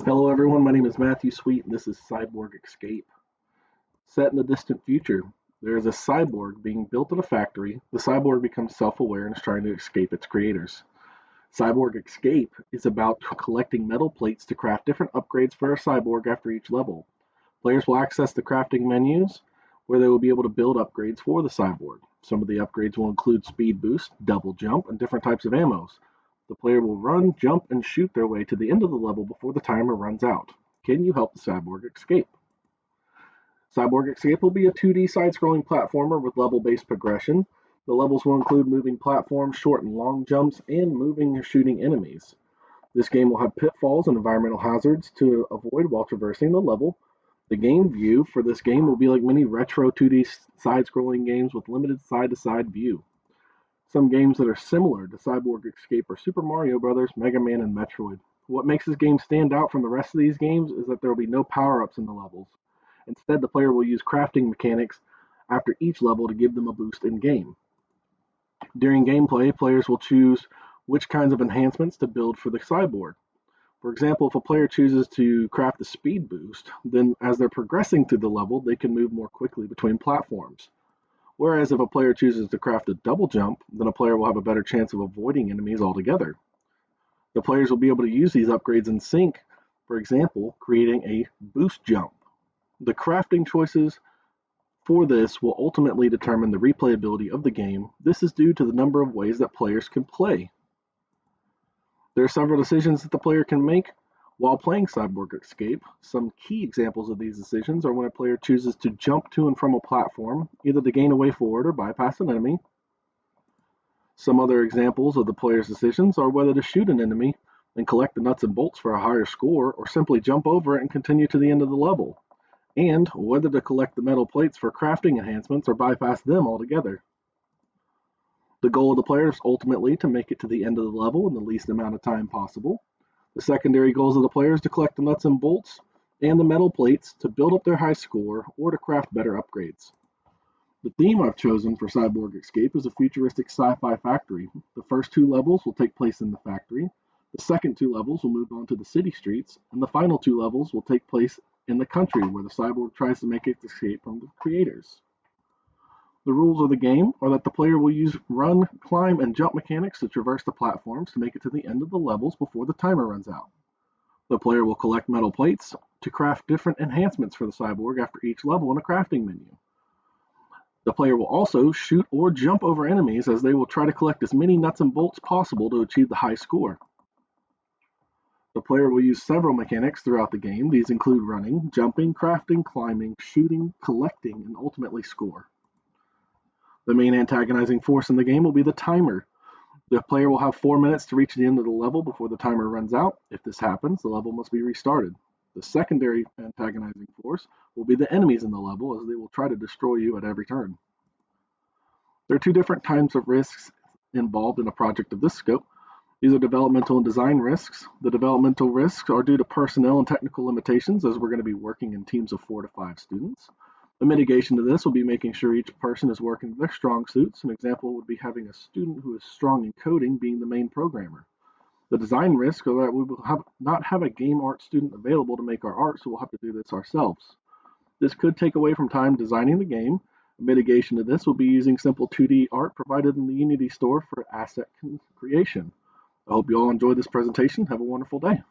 Hello everyone, my name is Matthew Sweet and this is Cyborg Escape. Set in the distant future, there is a cyborg being built in a factory. The cyborg becomes self-aware and is trying to escape its creators. Cyborg Escape is about collecting metal plates to craft different upgrades for a cyborg after each level. Players will access the crafting menus where they will be able to build upgrades for the cyborg. Some of the upgrades will include speed boost, double jump, and different types of ammos. The player will run, jump, and shoot their way to the end of the level before the timer runs out. Can you help the cyborg escape? Cyborg Escape will be a 2D side-scrolling platformer with level-based progression. The levels will include moving platforms, short and long jumps, and moving and shooting enemies. This game will have pitfalls and environmental hazards to avoid while traversing the level. The game view for this game will be like many retro 2D side-scrolling games with limited side-to-side view. Some games that are similar to Cyborg Escape are Super Mario Bros., Mega Man, and Metroid. What makes this game stand out from the rest of these games is that there will be no power-ups in the levels. Instead, the player will use crafting mechanics after each level to give them a boost in game. During gameplay, players will choose which kinds of enhancements to build for the cyborg. For example, if a player chooses to craft the speed boost, then as they're progressing through the level, they can move more quickly between platforms. Whereas if a player chooses to craft a double jump, then a player will have a better chance of avoiding enemies altogether. The players will be able to use these upgrades in sync, for example, creating a boost jump. The crafting choices for this will ultimately determine the replayability of the game. This is due to the number of ways that players can play. There are several decisions that the player can make while playing Cyborg Escape. Some key examples of these decisions are when a player chooses to jump to and from a platform, either to gain a way forward or bypass an enemy. Some other examples of the player's decisions are whether to shoot an enemy and collect the nuts and bolts for a higher score, or simply jump over it and continue to the end of the level, and whether to collect the metal plates for crafting enhancements or bypass them altogether. The goal of the player is ultimately to make it to the end of the level in the least amount of time possible. The secondary goals of the player is to collect the nuts and bolts and the metal plates to build up their high score or to craft better upgrades. The theme I've chosen for Cyborg Escape is a futuristic sci-fi factory. The first two levels will take place in the factory, the second two levels will move on to the city streets, and the final two levels will take place in the country where the cyborg tries to make its escape from the creators. The rules of the game are that the player will use run, climb, and jump mechanics to traverse the platforms to make it to the end of the levels before the timer runs out. The player will collect metal plates to craft different enhancements for the cyborg after each level in a crafting menu. The player will also shoot or jump over enemies as they will try to collect as many nuts and bolts possible to achieve the high score. The player will use several mechanics throughout the game. These include running, jumping, crafting, climbing, shooting, collecting, and ultimately score. The main antagonizing force in the game will be the timer. The player will have 4 minutes to reach the end of the level before the timer runs out. If this happens, the level must be restarted. The secondary antagonizing force will be the enemies in the level, as they will try to destroy you at every turn. There are two different types of risks involved in a project of this scope. These are developmental and design risks. The developmental risks are due to personnel and technical limitations, as we're going to be working in teams of 4 to 5 students. The mitigation to this will be making sure each person is working with their strong suits. An example would be having a student who is strong in coding being the main programmer. The design risk are that we will not have a game art student available to make our art, so we'll have to do this ourselves. This could take away from time designing the game. A mitigation to this will be using simple 2D art provided in the Unity store for asset creation. I hope you all enjoyed this presentation. Have a wonderful day.